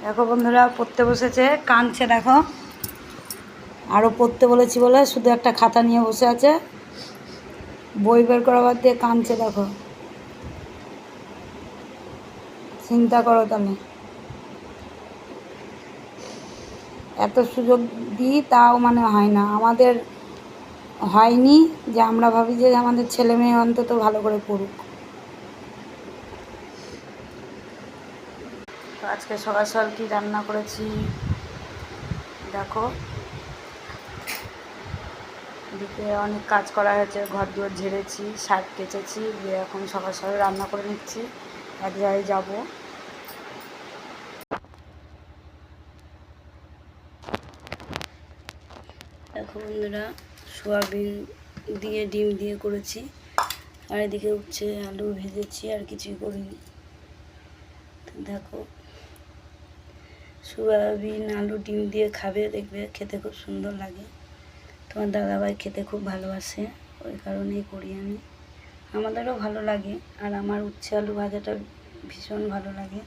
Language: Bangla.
দেখো বন্ধুরা পড়তে বসেছে, কাঁদছে দেখো। আরও পড়তে বলেছি বলে শুধু একটা খাতা নিয়ে বসে আছে, বই বের করা বাদ দিয়ে কাঁদছে দেখো। চিন্তা করো তাহলে, এত সুযোগ দিই তাও মানে হয় না, আমাদের হয়নি যে আমরা ভাবি যে আমাদের ছেলে মেয়ে অন্তত ভালো করে পড়ুক। তো আজকে সকাল সকাল কী রান্না করেছি দেখো। এদিকে অনেক কাজ করা হয়েছে, ঘর দুয়ার ঝেড়েছি, শাক কেচেছি, দিয়ে এখন সকাল সকাল রান্না করে নিচ্ছি, এক জায়গায় যাবো। দেখো বন্ধুরা, সোয়াবিন দিয়ে ডিম দিয়ে করেছি, আর এদিকে উচ্ছে আলু ভেজেছি, আর কিছুই করিনি। দেখো সোয়াবিন আলু ডিম দিয়ে খাবে, দেখবে খেতে খুব সুন্দর লাগে। তোমার দাদাভাই খেতে খুব ভালোবাসে, ওই কারণেই করি আমি। আমাদেরও ভালো লাগে, আর আমার উচ্ছে আলু ভাজাটা ভীষণ ভালো লাগে।